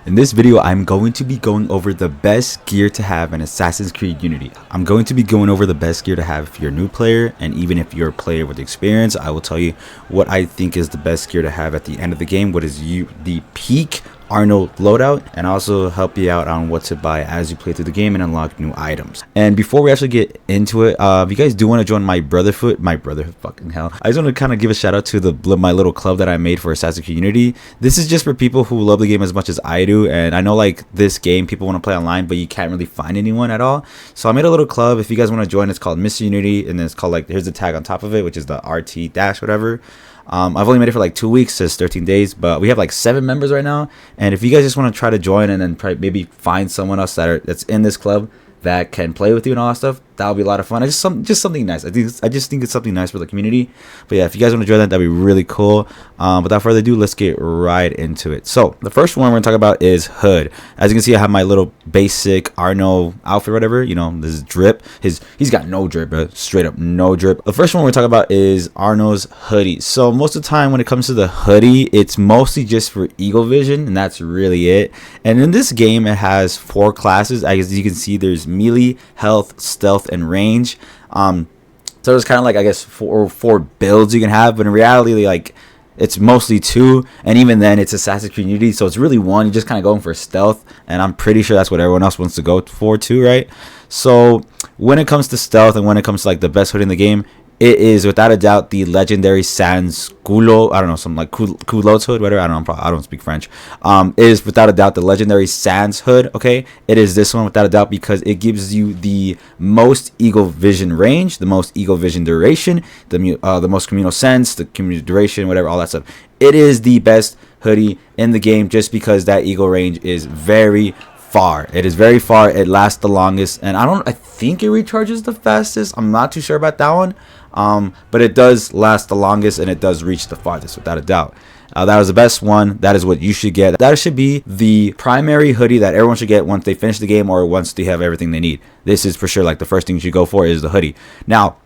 In this video, I'm going to be going over the best gear to have in Assassin's Creed Unity. I'm going to be going over the best gear to have if you're a new player, and even if you're a player with experience, I will tell you what I think is the best gear to have at the end of the game, what is the peak Arnold loadout, and also help you out on what to buy as you play through the game and unlock new items. And before we actually get into it, if you guys do want to join my brotherhood, fucking hell, I just want to kind of give a shout out to my little club that I made for Assassin's Creed Unity. This is just for people who love the game as much as I do, and I know like this game people want to play online but you can't really find anyone at all, so I made a little club. If you guys want to join, it's called Mr.Youtube, and then it's called, like, here's the tag on top of it, which is the RT dash whatever. I've only made it for like 2 weeks, says 13 days, but we have like 7 members right now. And if you guys just want to try to join and then maybe find someone else that's in this club that can play with you and all that stuff, that would be a lot of fun. Just something nice. I just think it's something nice for the community. But yeah, if you guys want to join that'd be really cool. Without further ado, let's get right into it. So the first one we're gonna talk about is hood. As you can see, I have my little basic Arno outfit, whatever. You know, this is drip. He's got no drip, bro. Straight up no drip. The first one we're talking about is Arno's hoodie. So most of the time when it comes to the hoodie, it's mostly just for eagle vision, and that's really it. And in this game, it has 4 classes. As you can see, there's melee, health, stealth, and range. So there's kind of like, I guess, four builds you can have, but in reality, like, it's mostly 2, and even then it's Assassin's Creed Unity, so it's really 1. You're just kind of going for stealth, and I'm pretty sure that's what everyone else wants to go for too, right? So when it comes to stealth and when it comes to like the best hood in the game, it is without a doubt the legendary Sans Culo. I don't know, some like culottes hood, whatever. I don't know. I don't speak French. Is without a doubt the legendary Sans hood. Okay, it is this one without a doubt because it gives you the most eagle vision range, the most eagle vision duration, the most communal sense, the communal duration, whatever, all that stuff. It is the best hoodie in the game just because that eagle range is very far. It is very far. It lasts the longest, and I think it recharges the fastest. I'm not too sure about that one. But it does last the longest, and it does reach the farthest without a doubt. That was the best one. That is what you should get. That should be the primary hoodie that everyone should get once they finish the game or once they have everything they need. This is for sure like the first thing you should go for is the hoodie. Now,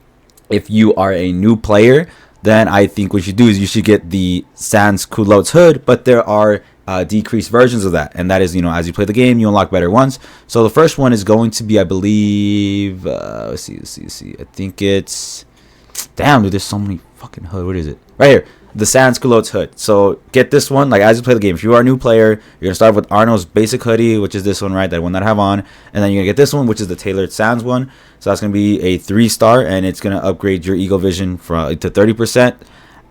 if you are a new player, then I think what you should do is you should get the Sans Culottes hood, but there are decreased versions of that, and that is, you know, as you play the game, you unlock better ones. So the first one is going to be, I believe, let's see. I think it's, damn, dude, there's so many fucking hood. What is it? Right here, the Sans Culottes hood. So get this one, like, as you play the game. If you are a new player, you're gonna start with Arno's basic hoodie, which is this one, right? That one that I have on, and then you're gonna get this one, which is the tailored Sans one. So that's gonna be a 3-star, and it's gonna upgrade your eagle vision to 30%.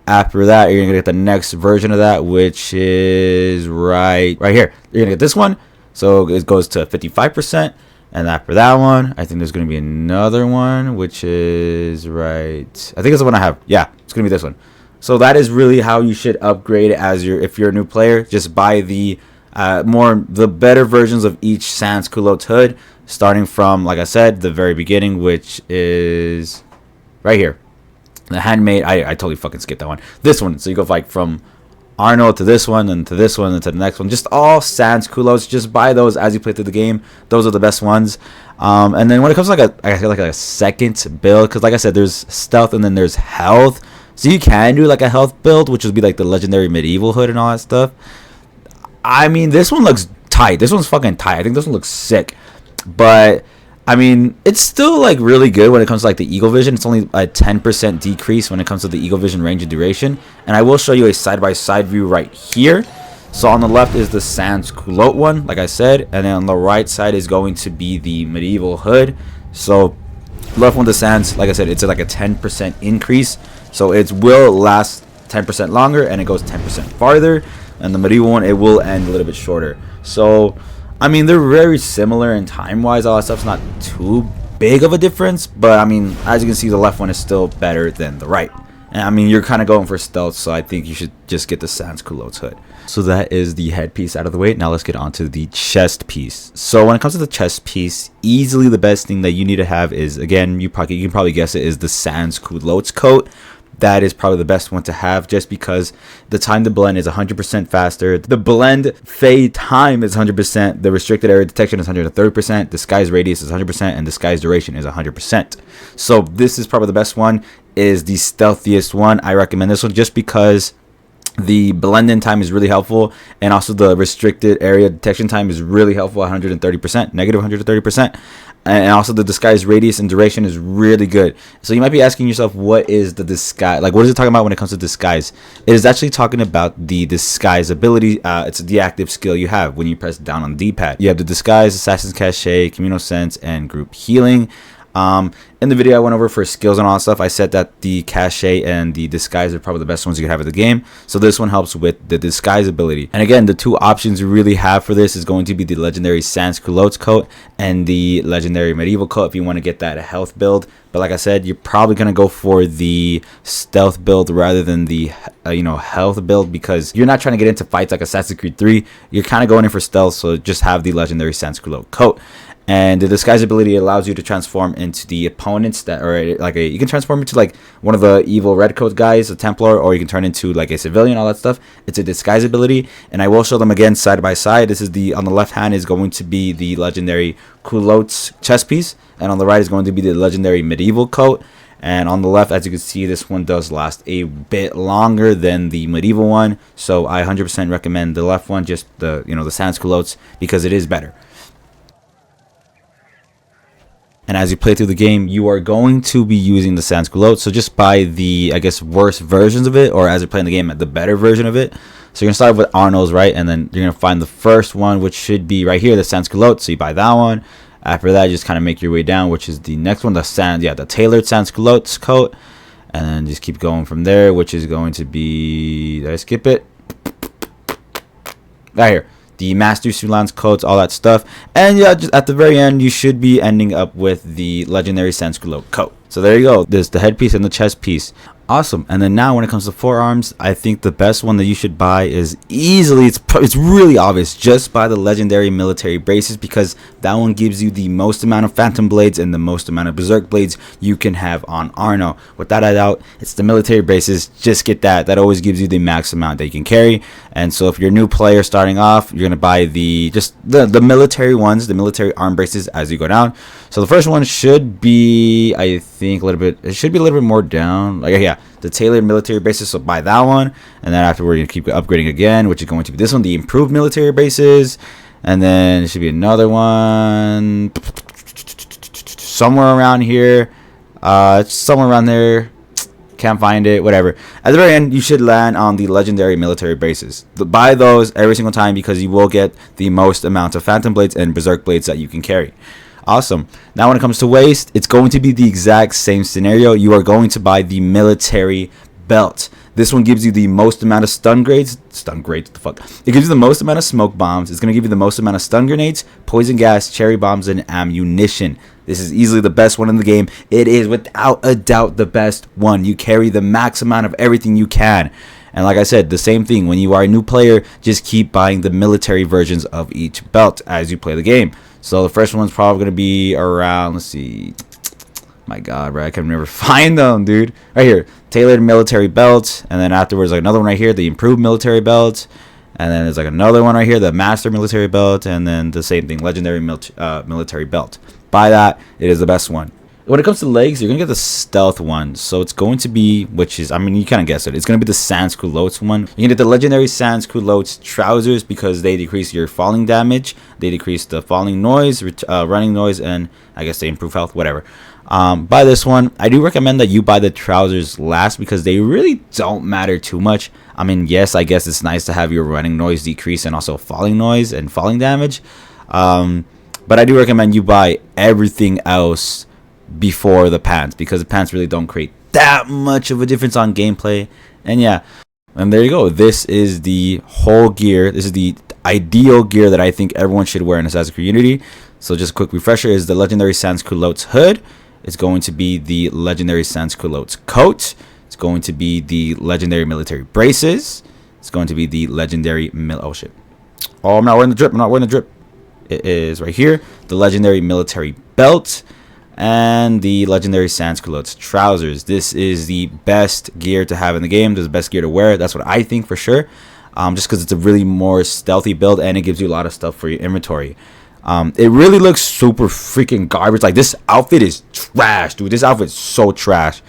After that, you're gonna get the next version of that, which is right here. You're gonna get this one, so it goes to 55%. And after that one, I think there's going to be another one, which is right. I think it's the one I have. Yeah, it's going to be this one. So that is really how you should upgrade if you're a new player. Just buy the better versions of each Sans Culottes hood, starting from, like I said, the very beginning, which is right here. The handmade. I totally fucking skipped that one. This one. So you go like from Arno to this one, and to this one, and to the next one. Just all Sans Culottes. Just buy those as you play through the game. Those are the best ones. And then when it comes to like a second build, because like I said, there's stealth and then there's health. So you can do like a health build, which would be like the legendary medieval hood and all that stuff. I mean, this one looks tight. This one's fucking tight. I think this one looks sick. But I mean, it's still like really good when it comes to like the eagle vision. It's only a 10% decrease when it comes to the eagle vision range and duration. And I will show you a side-by-side view right here. So on the left is the Sans Culotte one, like I said, and then on the right side is going to be the medieval hood. So left one, the Sans, like I said, it's like a 10% increase. So it will last 10% longer, and it goes 10% farther. And the medieval one, it will end a little bit shorter. So I mean, they're very similar in time-wise. All that stuff's not too big of a difference. But, I mean, as you can see, the left one is still better than the right. And, I mean, you're kind of going for stealth, so I think you should just get the Sans Culottes hood. So that is the headpiece out of the way. Now let's get on to the chest piece. So when it comes to the chest piece, easily the best thing that you need to have is, again, you can probably guess it, is the Sans Culottes coat. That is probably the best one to have just because the time to blend is 100% faster. The blend fade time is 100%. The restricted area detection is 130%. Disguise radius is 100%. And disguise duration is 100%. So this is probably the best one. Is the stealthiest one. I recommend this one just because The blend in time is really helpful, and also the restricted area detection time is really helpful, 130%, negative 130%. And also the disguise radius and duration is really good. So you might be asking yourself, what is the disguise, like what is it talking about when it comes to disguise? It is actually talking about the disguise ability. It's the active skill you have when you press down on the D-pad. You have the disguise, assassin's cachet, communal sense, and group healing. In the video I went over for skills and all that stuff, I said that the cachet and the disguise are probably the best ones you could have in the game. So this one helps with the disguise ability. And again, the two options you really have for this is going to be the legendary sans culottes coat and the legendary medieval coat if you want to get that health build. But like I said, you're probably going to go for the stealth build rather than the health build, because you're not trying to get into fights like Assassin's Creed 3. You're kind of going in for stealth, so just have the legendary sans culotte coat. And the disguise ability allows you to transform into the opponents that are you can transform into like one of the evil redcoat guys, a Templar, or you can turn into like a civilian, all that stuff. It's a disguise ability, and I will show them again side by side. This is on the left hand is going to be the legendary culottes chest piece, and on the right is going to be the legendary medieval coat. And on the left, as you can see, this one does last a bit longer than the medieval one, so I 100% recommend the left one, just the the sans culottes, because it is better. And as you play through the game, you are going to be using the sans culottes. So just buy the, I guess, worse versions of it, or as you're playing the game, the better version of it. So you're going to start with Arno's, right? And then you're going to find the first one, which should be right here, the sans culottes. So you buy that one. After that, you just kind of make your way down, which is the next one, the tailored sans culottes coat. And then just keep going from there, which is going to be, did I skip it? Right here. The Master Sulan's coats, all that stuff. And yeah, just at the very end, you should be ending up with the legendary sans culotte coat. So there you go. There's the headpiece and the chest piece. Awesome. And then now when it comes to forearms, I think the best one that you should buy is easily, it's really obvious, just buy the legendary military braces, because that one gives you the most amount of phantom blades and the most amount of berserk blades you can have on Arno. Without a doubt, it's the military braces. Just get that always gives you the max amount that you can carry. And so if you're a new player starting off, you're gonna buy the military ones, the military arm braces as you go down. So the first one should be, I think, it should be a little bit more down, like, yeah, the tailored military braces. So buy that one, and then afterward you keep upgrading again, which is going to be this one, the improved military braces. And then it should be another one somewhere around here, somewhere around there, can't find it, whatever. At the very end, you should land on the legendary military braces. Buy those every single time, because you will get the most amount of phantom blades and berserk blades that you can carry. Awesome. Now when it comes to waist, it's going to be the exact same scenario. You are going to buy the military belt. This one gives you the most amount of stun grades. What the fuck? It gives you the most amount of smoke bombs. It's going to give you the most amount of stun grenades, poison gas, cherry bombs, and ammunition. This is easily the best one in the game. It is without a doubt the best one. You carry the max amount of everything you can. And like I said, the same thing. When you are a new player, just keep buying the military versions of each belt as you play the game. So the first one's probably going to be around, let's see. My God, bro, I can never find them, dude. Right here, tailored military belt. And then afterwards, like another one right here, the improved military belt. And then there's like another one right here, the master military belt. And then the same thing, legendary military belt. Buy that. It is the best one. When it comes to legs, you're going to get the stealth one. So it's going to be, which is, I mean, you kind of guessed it. It's going to be the sans culottes one. You can get the legendary sans culottes trousers, because they decrease your falling damage. They decrease the falling noise, running noise, and I guess they improve health, whatever. Buy this one. I do recommend that you buy the trousers last, because they really don't matter too much. I mean, yes, I guess it's nice to have your running noise decrease and also falling noise and falling damage. But I do recommend you buy everything else before the pants, because the pants really don't create that much of a difference on gameplay. And yeah, and there you go. This is the whole gear. This is the ideal gear that I think everyone should wear in Assassin's Creed Unity. So just a quick refresher is the legendary sans culottes hood. It's going to be the legendary sans culottes coat. It's going to be the legendary military braces. It's going to be the legendary oh shit. Oh, I'm not wearing the drip. It is right here. The legendary military belt. And the legendary sans culottes trousers. This is the best gear to have in the game. This is the best gear to wear. That's what I think for sure. Just because it's a really more stealthy build, and it gives you a lot of stuff for your inventory. It really looks super freaking garbage. Like, this outfit is trash, dude. This outfit is so trash.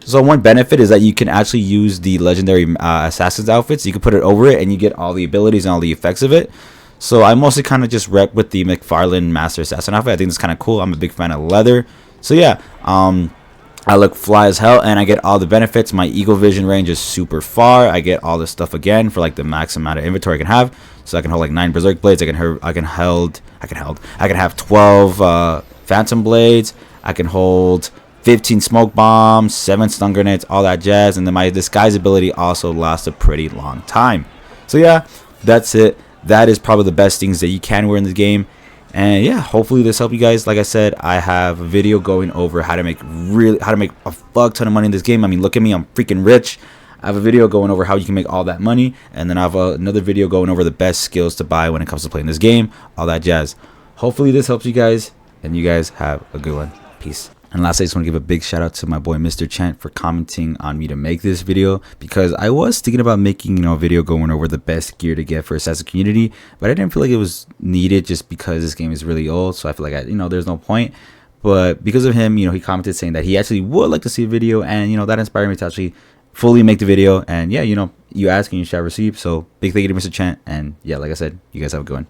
So one benefit is that you can actually use the legendary assassin's outfits. You can put it over it and you get all the abilities and all the effects of it. So I mostly kind of just rep with the McFarlane Master Assassin outfit. I think it's kind of cool. I'm a big fan of leather. So yeah, I look fly as hell, and I get all the benefits. My eagle vision range is super far. I get all this stuff again for like the max amount of inventory I can have. So I can hold like 9 berserk blades. I can have 12 phantom blades. I can hold 15 smoke bombs, 7 stun grenades, all that jazz. And then my disguise ability also lasts a pretty long time. So yeah, that's it. That is probably the best things that you can wear in the game. And yeah, hopefully this helped you guys. Like I said, I have a video going over how to make a fuck ton of money in this game. I mean, look at me, I'm freaking rich. I have a video going over how you can make all that money, and then I have another video going over the best skills to buy when it comes to playing this game, all that jazz. Hopefully this helps you guys, and you guys have a good one. Peace. And lastly, I just want to give a big shout out to my boy Mr. Chant for commenting on me to make this video, because I was thinking about making, a video going over the best gear to get for Assassin's community, but I didn't feel like it was needed just because this game is really old. So I feel like there's no point. But because of him, he commented saying that he actually would like to see a video, and that inspired me to actually fully make the video. And yeah, you ask and you shall receive. So big thank you to Mr. Chant, and yeah, like I said, you guys have a good one.